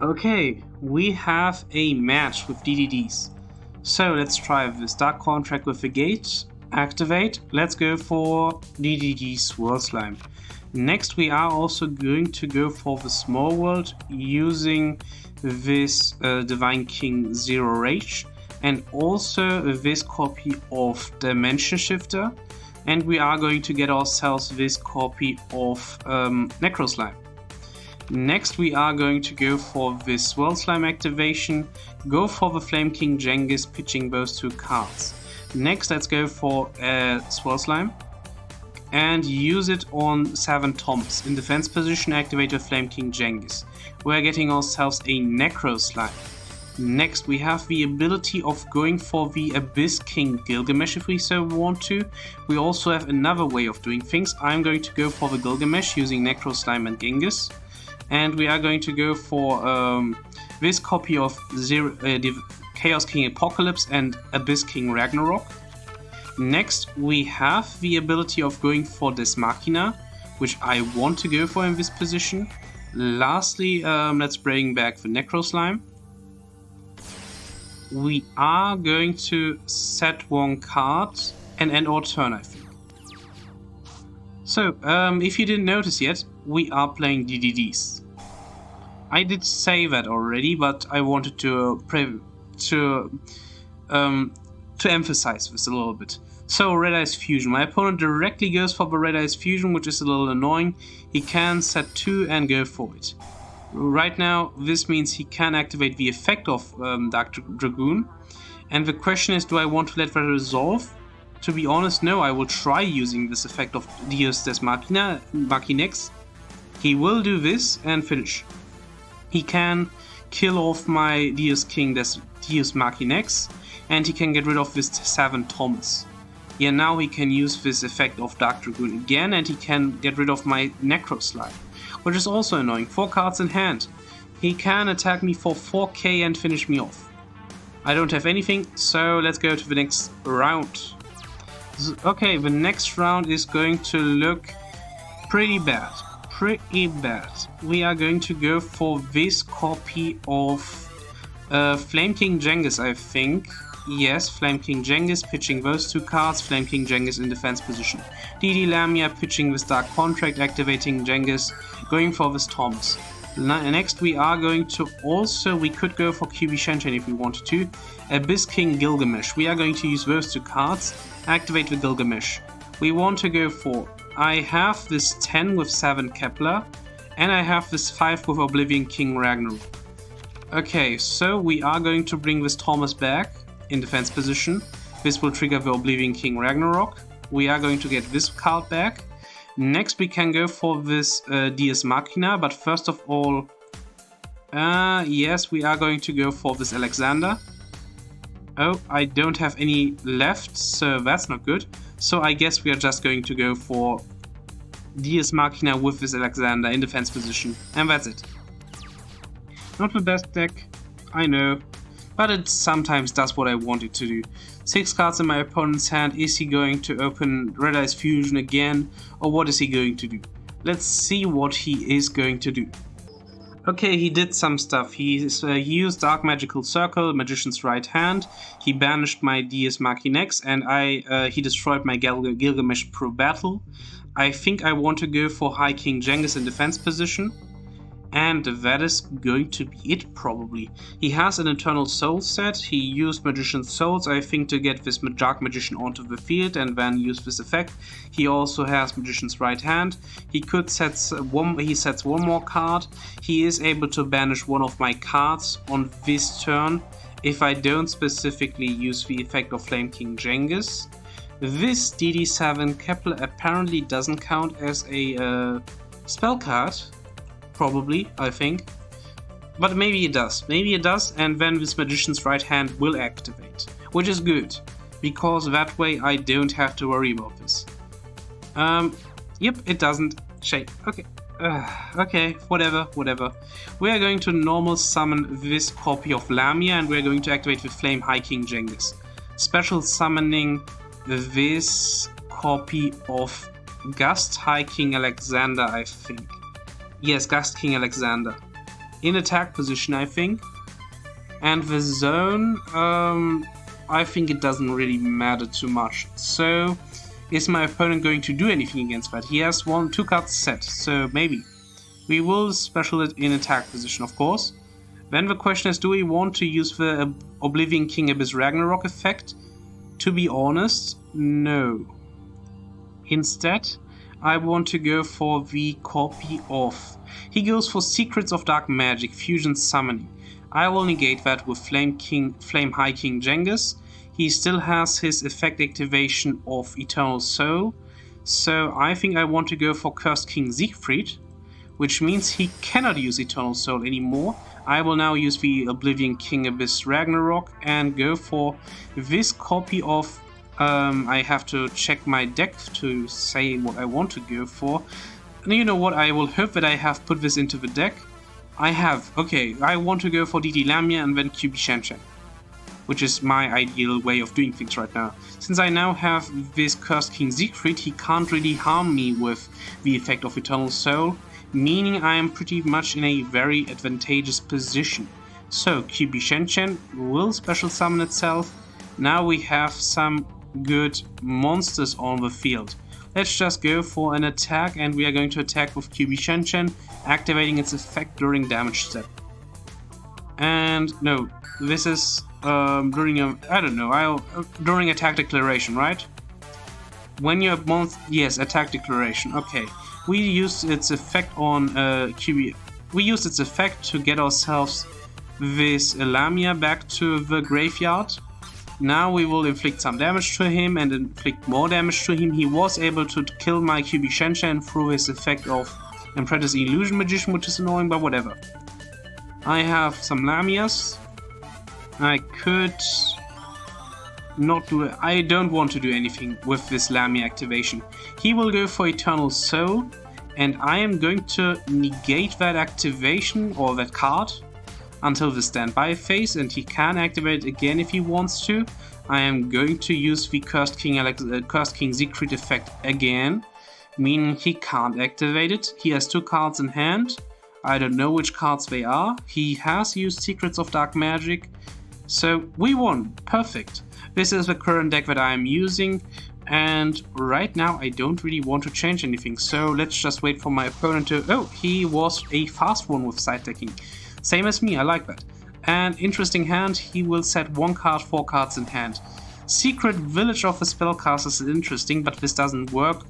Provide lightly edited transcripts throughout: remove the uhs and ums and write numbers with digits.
Okay, we have a match with DDDs. So let's try this Dark Contract with the gate. Activate. Let's go for DDD Swirl Slime. Next we are also going to go for the Small World using this Divine King Zero Rage and also this copy of Dimension Shifter, and we are going to get ourselves this copy of Necro Slime. Next we are going to go for this Swirl Slime activation, go for the Flame King Genghis, pitching those two cards. Next let's go for Swirl Slime and use it on 7 Toms. In defense position, activate the Flame King Genghis. We're getting ourselves a Necro Slime. Next we have the ability of going for the Abyss King Gilgamesh if we so want to. We also have another way of doing things. I'm going to go for the Gilgamesh using Necro Slime and Genghis. And we are going to go for this copy of Chaos King Apocalypse and Abyss King Ragnarok. Next we have the ability of going for Des Machina, which I want to go for in this position. Lastly, let's bring back the Necro Slime. We are going to set one card and end our turn, I think. So, if you didn't notice yet, we are playing DDDs. I did say that already, but I wanted to emphasize this a little bit. So, Red Eyes Fusion. My opponent directly goes for the Red Eyes Fusion, which is a little annoying. He can set 2 and go for it. Right now, this means he can activate the effect of Dark Dragoon. And the question is, do I want to let that resolve? To be honest, no, I will try using this effect of Deus Des Machina, Machinex. He will do this and finish. He can kill off my Deus King Deus Machinex, and he can get rid of this 7 Thomas. Yeah, now he can use this effect of Dark Dragoon again, and he can get rid of my Necro Slime, which is also annoying. 4 cards in hand. He can attack me for 4k and finish me off. I don't have anything, so let's go to the next round. Okay, the next round is going to look pretty bad. We are going to go for this copy of Flame King Genghis, I think. Yes, Flame King Genghis, pitching those 2 cards. Flame King Genghis in defense position. DD Lamia pitching this Dark Contract, activating Genghis, going for this Thomas. Next we are going to also, we could go for QB Shenchen if we wanted to. Abyss King Gilgamesh. We are going to use those 2 cards, activate the Gilgamesh. We want to go for, I have this 10 with 7 Kepler, and I have this 5 with Oblivion King Ragnarok. Okay, so we are going to bring this Thomas back in defense position. This will trigger the Oblivion King Ragnarok. We are going to get this card back. Next we can go for this Deus Machina, but first of all, yes, we are going to go for this Alexander. Oh, I don't have any left, so that's not good. So I guess we are just going to go for Deus Machina with this Alexander in defense position, and that's it. Not the best deck, I know, but it sometimes does what I want it to do. 6 cards in my opponent's hand. Is he going to open Red Eyes Fusion again, or what is he going to do? Let's see what he is going to do. Okay, he did some stuff. He used Dark Magical Circle, Magician's Right Hand. He banished my Deus Machinex, and he destroyed my Gilgamesh Pro Battle. I think I want to go for High King Genghis in defense position. And that is going to be it, probably. He has an Eternal Soul set. He used Magician's Souls, I think, to get this Dark Magician onto the field and then use this effect. He also has Magician's Right Hand. He could sets one more card. He is able to banish one of my cards on this turn if I don't specifically use the effect of Flame King Genghis. This DD7 Kepler apparently doesn't count as a spell card. Probably, I think. But maybe it does. Maybe it does, and then this Magician's Right Hand will activate. Which is good, because that way I don't have to worry about this. Yep, it doesn't. Shade. Okay. Okay, whatever. We are going to normal summon this copy of Lamia, and we're going to activate the Flame High King Genghis. Special summoning this copy of Gust High King Alexander, I think. Yes, Gust King Alexander. in attack position, I think. And the zone, I think it doesn't really matter too much. So, is my opponent going to do anything against that? He has 2 cards set, so maybe. We will special it in attack position, of course. Then the question is, do we want to use the Oblivion King Abyss Ragnarok effect? To be honest, no. Instead, I want to go for the copy of. He goes for Secrets of Dark Magic, Fusion Summoning. I will negate that with Flame High King Genghis. He still has his effect activation of Eternal Soul. So I think I want to go for Cursed King Siegfried, which means he cannot use Eternal Soul anymore. I will now use the Oblivion King Abyss Ragnarok and go for this copy of. I have to check my deck to say what I want to go for. And you know what? I will hope that I have put this into the deck. I have. Okay, I want to go for DD Lamia and then QB Shen, which is my ideal way of doing things right now. Since I now have this Cursed King Siegfried, he can't really harm me with the effect of Eternal Soul, meaning I am pretty much in a very advantageous position. So QB Shen will special summon itself. Now we have some good monsters on the field. Let's just go for an attack, and we are going to attack with QB Shen, activating its effect during damage step. And no, this is during during attack declaration, right? When you're yes, attack declaration. Okay, we used its effect on QB. We used its effect to get ourselves this Lamia back to the graveyard. Now we will inflict some damage to him and inflict more damage to him. He was able to kill my QB Shen through his effect of Apprentice Illusion Magician, which is annoying, but whatever. I have some Lamias. I could not do it. I don't want to do anything with this Lamia activation. He will go for Eternal Soul, and I am going to negate that activation or that card until the standby phase, and he can activate it again if he wants to. I am going to use the Cursed King Siegfried effect again, meaning he can't activate it. He has 2 cards in hand. I don't know which cards they are. He has used Secrets of Dark Magic, so we won. Perfect. This is the current deck that I am using, and right now I don't really want to change anything, so let's just wait for my opponent to... Oh, he was a fast one with side decking. Same as me, I like that. And interesting hand, he will set 1 card, 4 cards in hand. Secret Village of the Spellcasters is interesting, but this doesn't work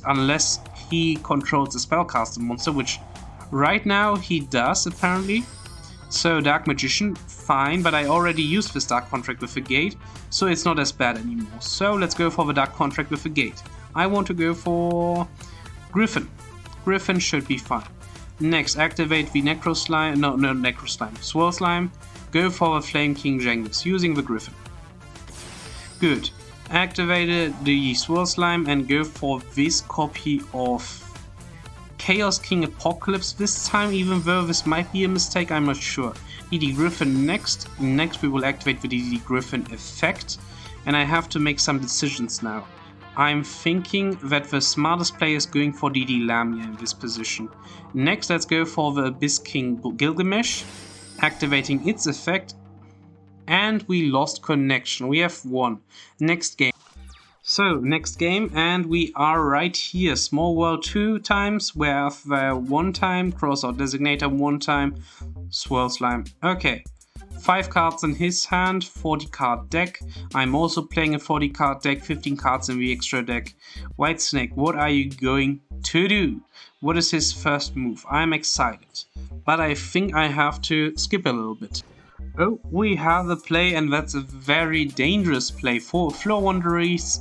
unless he controls the Spellcaster monster, which right now he does apparently. So Dark Magician, fine, but I already used this Dark Contract with the Gate, so it's not as bad anymore. So let's go for the Dark Contract with the Gate. I want to go for Griffin. Griffin should be fine. Next, activate the Necro Slime, no, Necro Slime, Swirl Slime, go for the Flame King Genghis, using the Griffin. Good. Activated the Swirl Slime and go for this copy of Chaos King Apocalypse this time, even though this might be a mistake, I'm not sure. DD Griffin next. Next we will activate the DD Griffin effect, and I have to make some decisions now. I'm thinking that the smartest player is going for DD Lamia in this position. Next, let's go for the Abyss King Gilgamesh, activating its effect, and we lost connection. We have won. Next game. So, next game, and we are right here. Small World 2 times, we have 1 time, Crossout Designator 1 time, Swirl Slime. Okay. 5 cards in his hand, 40 card deck. I'm also playing a 40 card deck, 15 cards in the extra deck. White Snake, what are you going to do? What is his first move? I'm excited, but I think I have to skip a little bit. Oh, we have the play, and that's a very dangerous play for Floor Wanderers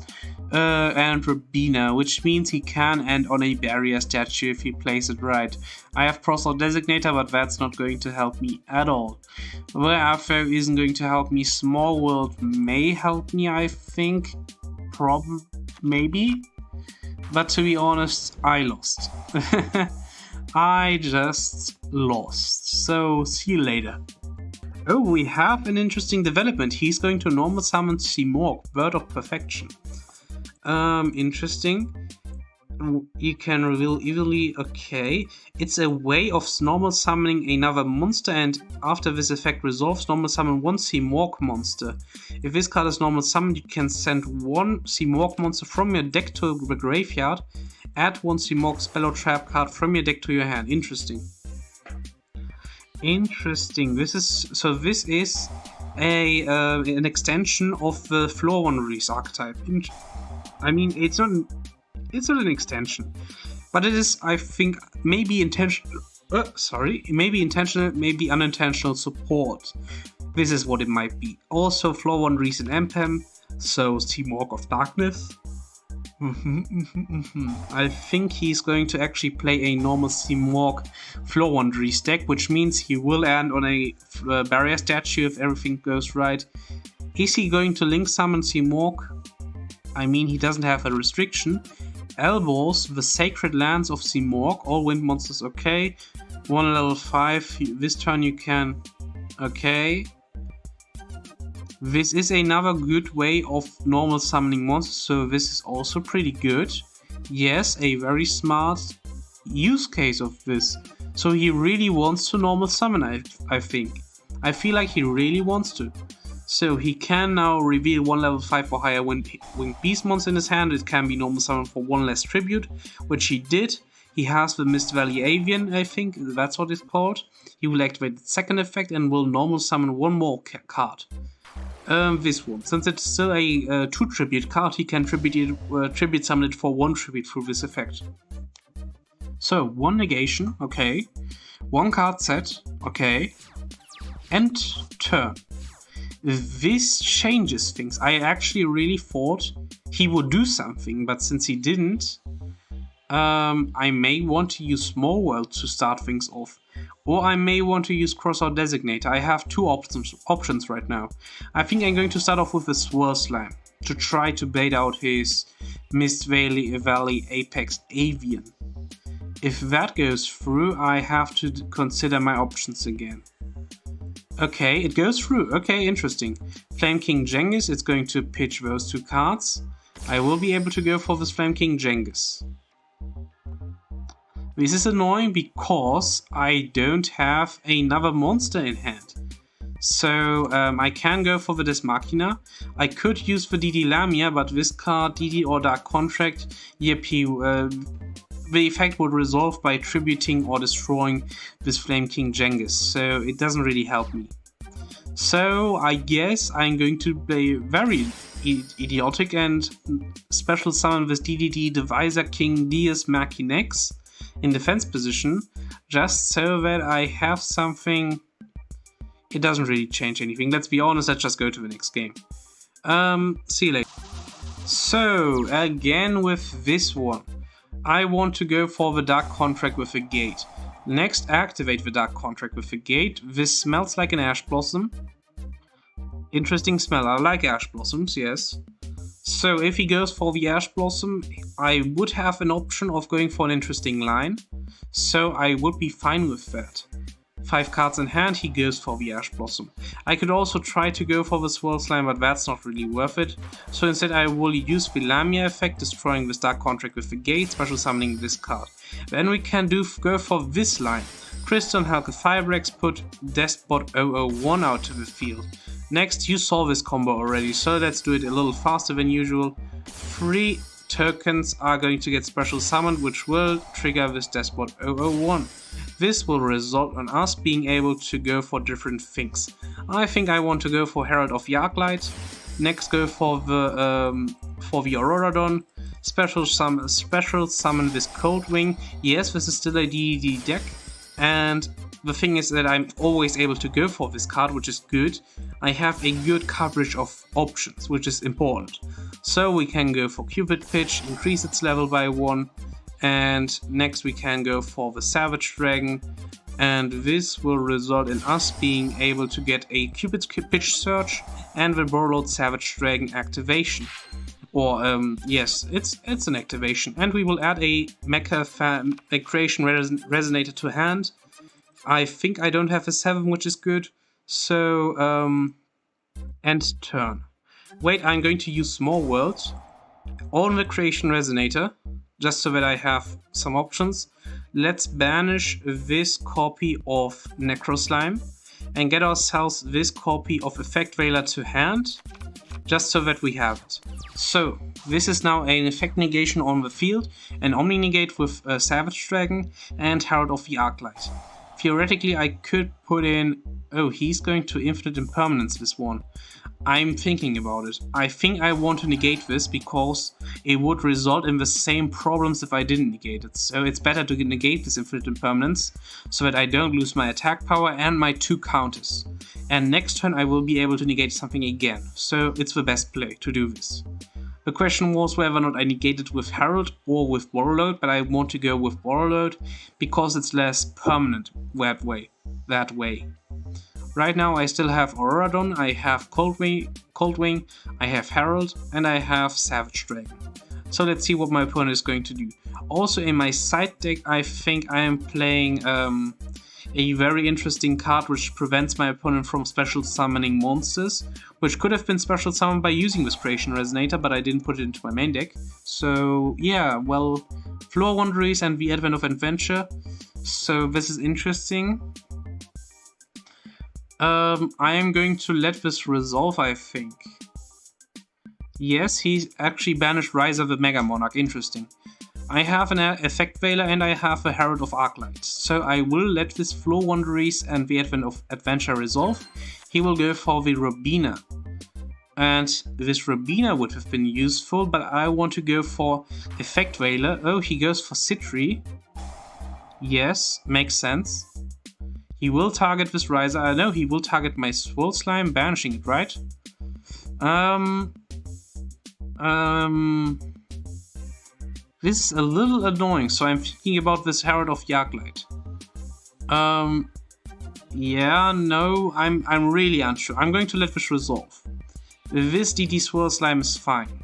and Rabina, which means he can end on a barrier statue if he plays it right. I have Crossout Designator, but that's not going to help me at all. Thereafter isn't going to help me. Small World may help me, I think. Probably, maybe. But to be honest, I lost. I just lost. So, see you later. Oh, we have an interesting development. He's going to normal summon Simorg, Bird of Perfection. Interesting. You can reveal evilly. Okay, it's a way of normal summoning another monster, and after this effect resolves, normal summon one Seamorg monster. If this card is normal summoned, you can send one Seamorg monster from your deck to the graveyard. Add one Seamorg spell or trap card from your deck to your hand. Interesting. Interesting. This is an extension of the Floor Wanderers archetype. I mean, it's not an extension, but it is, I think, maybe intentional. Maybe intentional, maybe unintentional support. This is what it might be. Also, Floor Wanderers and MPEM, so Seamorg of Darkness. I think he's going to actually play a normal Seamorg Floor Wanderers deck, which means he will end on a barrier statue if everything goes right. Is he going to link summon Seamorg? I mean, he doesn't have a restriction. Elbows the Sacred Lands of Seamorg, all wind monsters, okay. 1 level 5, this turn you can, okay. This is another good way of normal summoning monsters, so this is also pretty good. Yes, a very smart use case of this. So he really wants to normal summon, I think. I feel like he really wants to. So he can now reveal 1 level 5 or higher winged beast monster in his hand. It can be normal summon for 1 less tribute, which he did. He has the Mist Valley Avian, I think, that's what it's called. He will activate the second effect and will normal summon one more card. This one. Since it's still a 2 tribute card, he can tribute summon it for 1 tribute through this effect. So, 1 negation, okay. 1 card set, okay. End turn. This changes things. I actually really thought he would do something, but since he didn't, I may want to use Small World to start things off. Or I may want to use Crossout Designator. I have 2 options right now. I think I'm going to start off with a Swirl Slime to try to bait out his Mist Valley Apex Avian. If that goes through, I have to consider my options again. Okay, it goes through. Okay, interesting. Flame King Genghis, it's going to pitch those 2 cards. I will be able to go for this Flame King Genghis. This is annoying because I don't have another monster in hand. So I can go for the Deus Machina. I could use the DD Lamia, but this card, DD or Dark Contract, yep, the effect would resolve by tributing or destroying this Flame King Genghis, so it doesn't really help me. So I guess I'm going to play very idiotic and special summon this DDD Deviser King Deus Machinex in defense position, just so that I have something. It doesn't really change anything. Let's be honest, let's just go to the next game. See you later. So, again with this one. I want to go for the Dark Contract with a Gate. Next, activate the Dark Contract with a Gate. This smells like an Ash Blossom. Interesting smell. I like Ash Blossoms, yes. So if he goes for the Ash Blossom, I would have an option of going for an interesting line. So I would be fine with that. 5 cards in hand, he goes for the Ash Blossom. I could also try to go for the Swirl Slime, but that's not really worth it. So instead I will use the Lamia effect, destroying this Dark Contract with the Gate, special summoning this card. Then we can go for this line. Crystal Hulk Firebrex, put Despot 001 out to the field. Next, you saw this combo already, so let's do it a little faster than usual. 3 tokens are going to get special summoned, which will trigger this Despot 001. This will result in us being able to go for different things. I think I want to go for Herald of Yarklight. Next, go for the Auroradon. Special summon this Coldwing. Yes, this is still a DDD deck, and the thing is that I'm always able to go for this card, which is good. I have a good coverage of options, which is important. So we can go for Cupid Pitch, increase its level by 1. And next we can go for the Savage Dragon. And this will result in us being able to get a Cupid's Pitch Search and the Borrowed Savage Dragon activation. Or, yes, it's an activation. And we will add a Creation Resonator to hand. I think I don't have a 7, which is good. So, end turn. Wait, I'm going to use Small Worlds on the Creation Resonator. just so that I have some options. Let's banish this copy of Necroslime and get ourselves this copy of Effect Veiler to hand, just so that we have it. So this is now an effect negation on the field, an Omni negate with Savage Dragon and Herald of the Arclight. Theoretically I could put in, oh, he's going to Infinite Impermanence this one. I'm thinking about it. I think I want to negate this because it would result in the same problems if I didn't negate it. So it's better to negate this Infinite Impermanence so that I don't lose my attack power and my 2 counters. And next turn I will be able to negate something again. So it's the best play to do this. The question was whether or not I negate it with Herald or with Warlord, but I want to go with Warlord because it's less permanent that way. Right now I still have Auroradon, I have Coldwing, I have Herald, and I have Savage Dragon. So let's see what my opponent is going to do. Also in my side deck I think I am playing a very interesting card which prevents my opponent from special summoning monsters, which could have been special summoned by using this Creation Resonator, but I didn't put it into my main deck. So yeah, well, Floor Wanderers and the Advent of Adventure. So this is interesting. I am going to let this resolve, I think. Yes, he's actually banished Rise of the Mega Monarch. Interesting. I have an Effect Veiler and I have a Herald of Arclight. So I will let this Floor Wanderers and the Advent of Adventure resolve. He will go for the Robina. And this Robina would have been useful, but I want to go for Effect Veiler. Oh, he goes for Citri. Yes, makes sense. He will target this Riser. I know he will target my Swirl Slime, banishing it, right? This is a little annoying, so I'm thinking about this Herald of Arclight. Yeah, no, I'm really unsure. I'm going to let this resolve. This DD Swirl Slime is fine.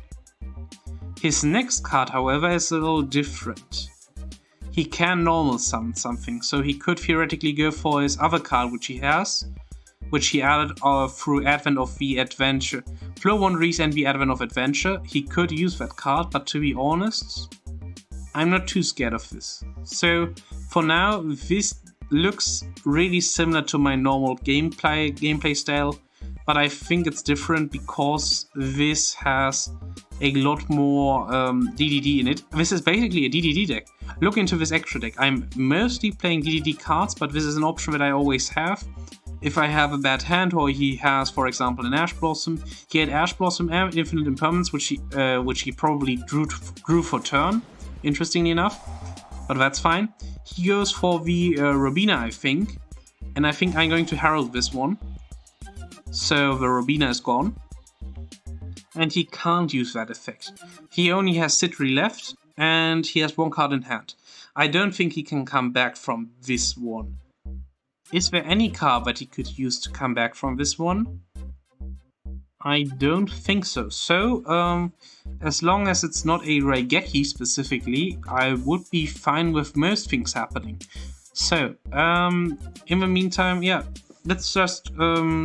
His next card, however, is a little different. He can normal summon something, so he could theoretically go for his other card which he has, which he added through Advent of the Adventure. Floor Wanderers and the Advent of Adventure. He could use that card, but to be honest, I'm not too scared of this. So for now, this looks really similar to my normal gameplay style, but I think it's different because this has a lot more DDD in it. This is basically a DDD deck. Look into this extra deck. I'm mostly playing DDD cards, but this is an option that I always have. If I have a bad hand, or he has, for example, an Ash Blossom. He had Ash Blossom and Infinite Impermanence, which he probably drew for turn, interestingly enough. But that's fine. He goes for the Robina, I think. And I think I'm going to Herald this one. So the Robina is gone. And he can't use that effect. He only has Citri left, and he has one card in hand. I don't think he can come back from this one. Is there any card that he could use to come back from this one? I don't think so. So, as long as it's not a Raigeki specifically, I would be fine with most things happening. So, in the meantime, yeah, let's just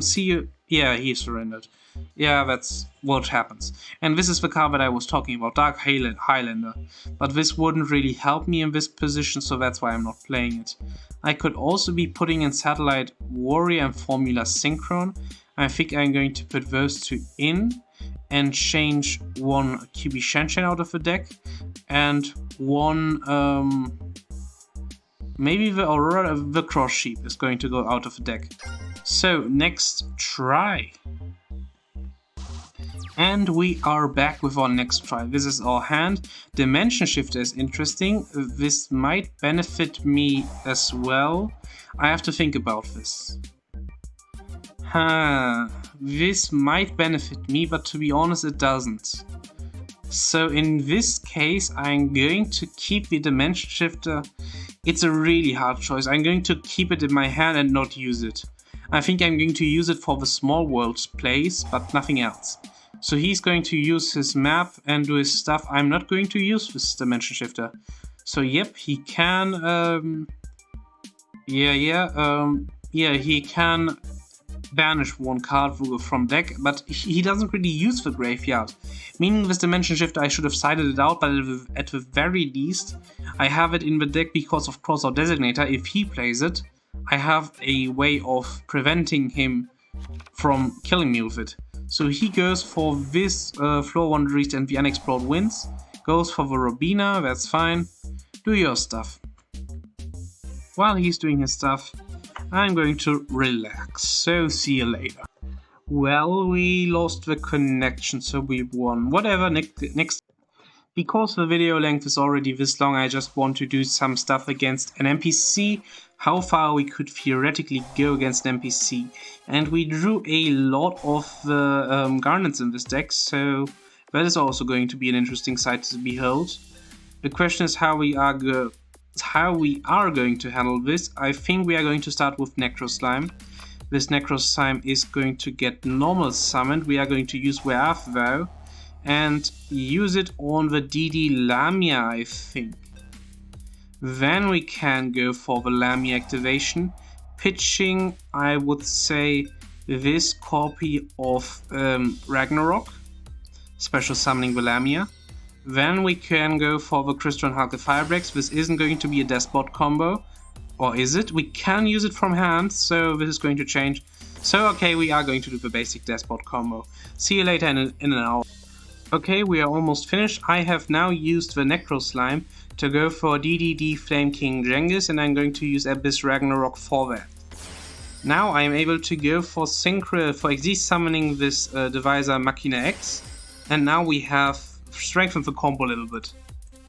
see you. Yeah, he surrendered. Yeah, that's what happens. And this is the card that I was talking about, Dark Highlander. But this wouldn't really help me in this position, so that's why I'm not playing it. I could also be putting in Satellite Warrior and Formula Synchron. I think I'm going to put those two in and change one QB Shanshan out of the deck and one, maybe the Aurora, the Cross Sheep is going to go out of the deck. So, next try. And we are back with our next try. This is our hand. Dimension Shifter is interesting. This might benefit me as well. I have to think about this. This might benefit me, but to be honest, it doesn't. So in this case, I'm going to keep the Dimension Shifter. It's a really hard choice. I'm going to keep it in my hand and not use it. I think I'm going to use it for the Small Worlds plays, but nothing else. So he's going to use his map and do his stuff. I'm not going to use this Dimension Shifter. So yep, he can, he can banish one card from deck, but he doesn't really use the graveyard. Meaning with Dimension Shifter I should have sided it out, but at the very least I have it in the deck because of Crossout Designator. If he plays it, I have a way of preventing him from killing me with it. So he goes for this Floor One Reach and the Unexplored Winds, goes for the Robina, that's fine. Do your stuff. While he's doing his stuff, I'm going to relax, so see you later. Well, we lost the connection, so we won. Whatever, next. Because the video length is already this long, I just want to do some stuff against an NPC, how far we could theoretically go against an NPC. And we drew a lot of the garnets in this deck, so that is also going to be an interesting sight to behold. The question is how we are going to handle this. I think we are going to start with Necro Slime. This Necro Slime is going to get normal summoned. We are going to use Whereof Vow and use it on the DD Lamia, I think. Then we can go for the Lamia activation, pitching, I would say, this copy of Ragnarok, special summoning the Lamia. Then we can go for the Crystal and Hulk the Firebreaks. This isn't going to be a Despot combo. Or is it? We can use it from hand, so this is going to change. So okay, we are going to do the basic Despot combo. See you later in an hour. Okay, we are almost finished. I have now used the Necro Slime to go for DDD Flame King Genghis, and I'm going to use Abyss Ragnarok for that. Now I am able to go for Xyz summoning this Deviser Machinex, and now we have strengthened the combo a little bit.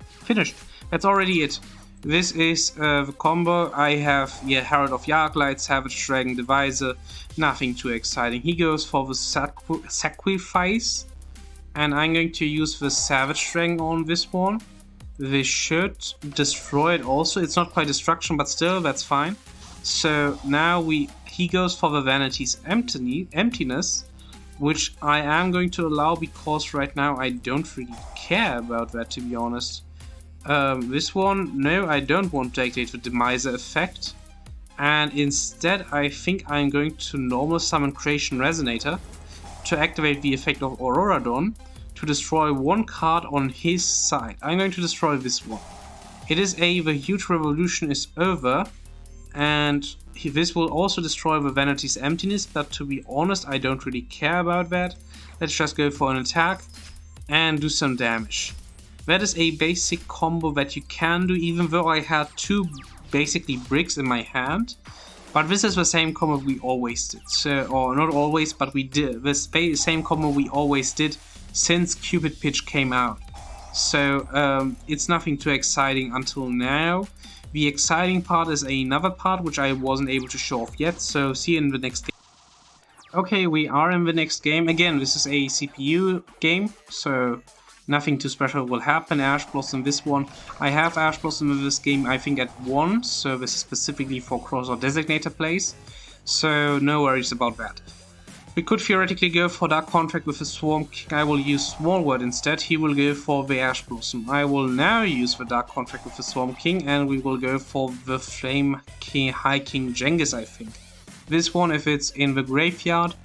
Finished. That's already it. This is the combo. I have Herald of Yarklight, Savage Dragon, Deviser, nothing too exciting. He goes for the Sacrifice, and I'm going to use the Savage Dragon on this one. This should destroy it also. It's not quite destruction, but still, that's fine. So now he goes for the Vanity's Emptiness, which I am going to allow because right now I don't really care about that, to be honest. This one, no, I don't want to activate the Deviser effect, and instead I think I'm going to normal summon Creation Resonator to activate the effect of Aurora Dawn to destroy one card on his side. I'm going to destroy this one. It is the Huge Revolution is over, and this will also destroy the Vanity's Emptiness, but to be honest I don't really care about that. Let's just go for an attack and do some damage. That is a basic combo that you can do, even though I had two basically bricks in my hand. But this is the same combo we always did. So, or not always, but we did the same combo we always did since Cupid Pitch came out. So it's nothing too exciting until now. The exciting part is another part which I wasn't able to show off yet, so see you in the next game. Okay, we are in the next game. Again, this is a CPU game, so nothing too special will happen. Ash Blossom this one. I have Ash Blossom in this game I think at 1, so this is specifically for Crossout Designator plays, so no worries about that. We could theoretically go for Dark Contract with the Swarm King. I will use Small Word instead. He will go for the Ash Blossom. I will now use the Dark Contract with the Swarm King, and we will go for the Flame King, High King Genghis, I think. This one, if it's in the graveyard,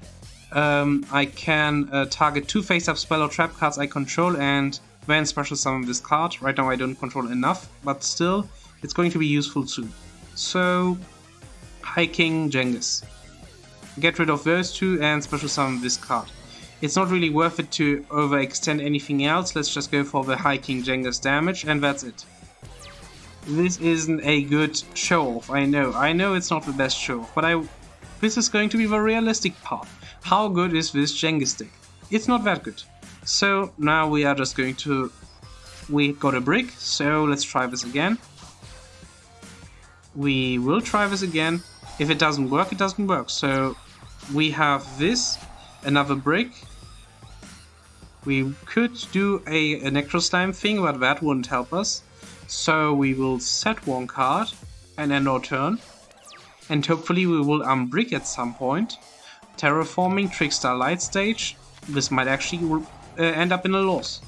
I can target 2 face-up spell or trap cards I control and then special summon this card. Right now I don't control enough, but still, it's going to be useful too. So, High King Genghis. Get rid of those two and special summon this card. It's not really worth it to overextend anything else. Let's just go for the High King Genghis damage, and that's it. This isn't a good show-off, I know it's not the best show-off, but this is going to be the realistic part. How good is this Genghis deck? It's not that good. So now we are just going to... We got a brick, so let's try this again. We will try this again. If it doesn't work, it doesn't work. So we have this, another brick. We could do a Necro Slime thing, but that wouldn't help us. So we will set one card and end our turn. And hopefully we will unbrick at some point. Terraforming, Trickstar Light Stage. This might actually end up in a loss.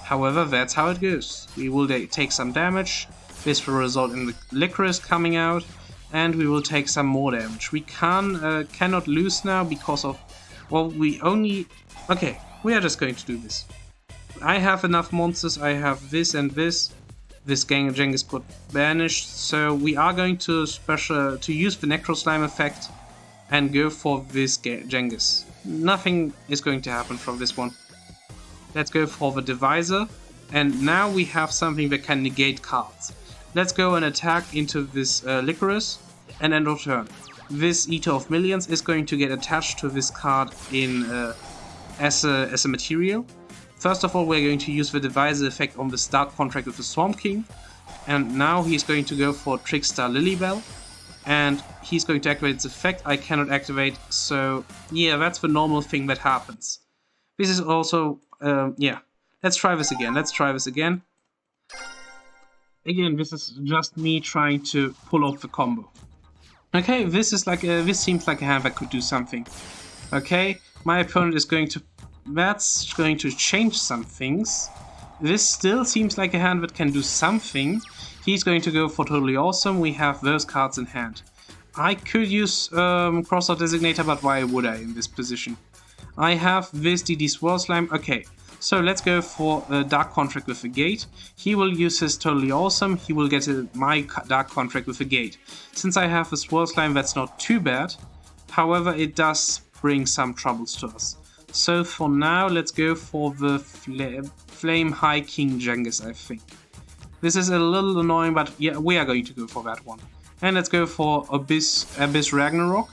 However, that's how it goes. We will take some damage. This will result in the Licorice coming out. and we will take some more damage. We cannot lose now because of, well, we only, okay, we are just going to do this. I have enough monsters, I have this and this. This Genghis got banished, so we are going to use the Necro Slime effect and go for this Genghis. Nothing is going to happen from this one. Let's go for the Deviser, and now we have something that can negate cards. Let's go and attack into this Licorice, and end of turn. This Eater of Millions is going to get attached to this card in as a material. First of all, we're going to use the Deviser effect on the start contract with the Swamp King, and now he's going to go for Trickstar Lilybell, and he's going to activate its effect. I cannot activate, so yeah, that's the normal thing that happens. This is also, yeah, let's try this again, Again, this is just me trying to pull off the combo. Okay, this seems like a hand that could do something. Okay, my opponent is going to, that's going to change some things. This still seems like a hand that can do something. He's going to go for Totally Awesome. We have those cards in hand. I could use Crossout Designator, but why would I in this position? I have this DD Swirl Slime. Okay, so let's go for a Dark Contract with a Gate. He will use his Totally Awesome. He will get my Dark Contract with a Gate. Since I have a Swirl Slime, that's not too bad. However, it does bring some troubles to us. So for now, let's go for the Flame High King Genghis, I think. This is a little annoying, but yeah, we are going to go for that one. And let's go for Abyss Ragnarok.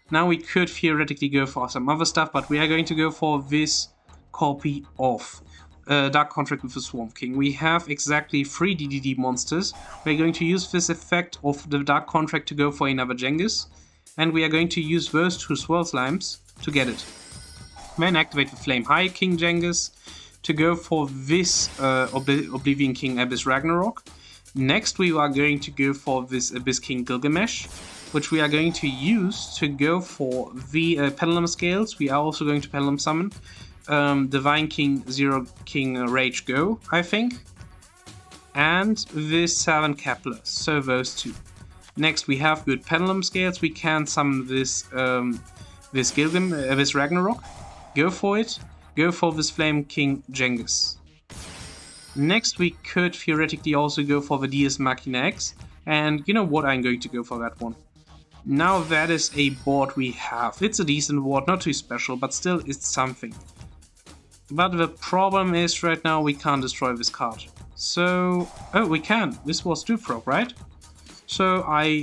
Now we could theoretically go for some other stuff, but we are going to go for this copy of Dark Contract with the Swamp King. We have exactly 3 DDD monsters. We're going to use this effect of the Dark Contract to go for another Genghis. And we are going to use those 2 Swirl Slimes to get it. Then activate the Flame High King Genghis to go for this Oblivion King Abyss Ragnarok. Next we are going to go for this Abyss King Gilgamesh, which we are going to use to go for the Pendulum Scales. We are also going to Pendulum Summon Divine King, Zero King Rage Go, I think. And this 7 Kepler, so those 2. Next we have good Pendulum Scales. We can summon this this Ragnarok. Go for it. Go for this Flame King Genghis. Next we could theoretically also go for the D-isgusting, and you know what, I'm going to go for that one. Now that is a board we have. It's a decent board, not too special, but still it's something. But the problem is right now we can't destroy this card. So, oh, we can. This was Dufrog, right? So I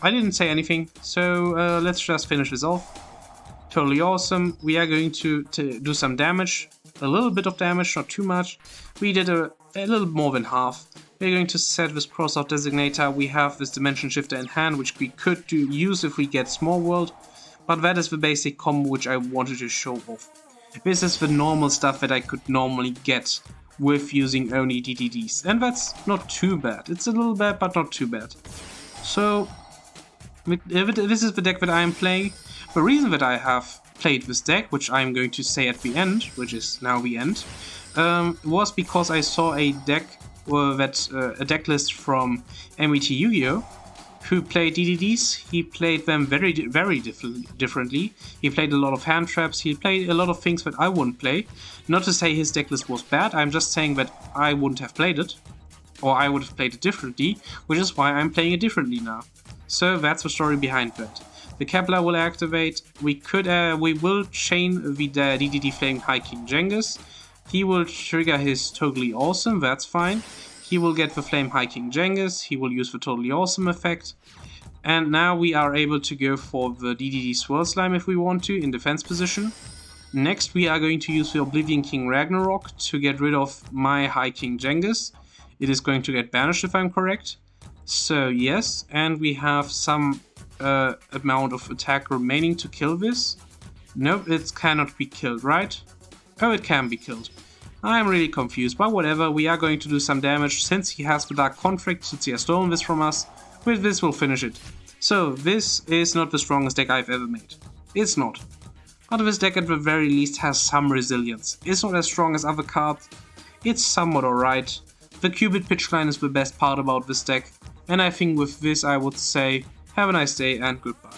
didn't say anything, so let's just finish this off. Totally Awesome. We are going to do some damage, a little bit of damage, not too much. We did a little more than half. We're going to set this Crossout Designator. We have this Dimension Shifter in hand, which we could use if we get Small World, but that is the basic combo which I wanted to show off. This is the normal stuff that I could normally get with using only DDDs, and that's not too bad. It's a little bad, but not too bad. So, this is the deck that I am playing. The reason that I have played this deck, which I'm going to say at the end, which is now the end, was because I saw a deck a deck list from MET Yu-Gi-Oh! Who played DDDs. He played them very differently. He played a lot of hand traps. He played a lot of things that I wouldn't play. Not to say his deck list was bad. I'm just saying that I wouldn't have played it, or I would have played it differently, which is why I'm playing it differently now. So that's the story behind that. The Kepler will activate. We will chain the DDD Flame High King Genghis. He will trigger his Totally Awesome. That's fine. He will get the Flame High King Genghis. He will use the Totally Awesome effect. And now we are able to go for the DDD Swirl Slime if we want to in defense position. Next we are going to use the Oblivion King Ragnarok to get rid of my High King Genghis. It is going to get banished if I'm correct. So yes, and we have some amount of attack remaining to kill this. Nope, it cannot be killed, right? Oh, it can be killed. I'm really confused, but whatever, we are going to do some damage since he has the Dark Contract, since he has stolen this from us. With this we'll finish it. So this is not the strongest deck I've ever made. It's not. But this deck at the very least has some resilience. It's not as strong as other cards. It's somewhat alright. The Qubit pitch line is the best part about this deck. And I think with this I would say have a nice day and goodbye.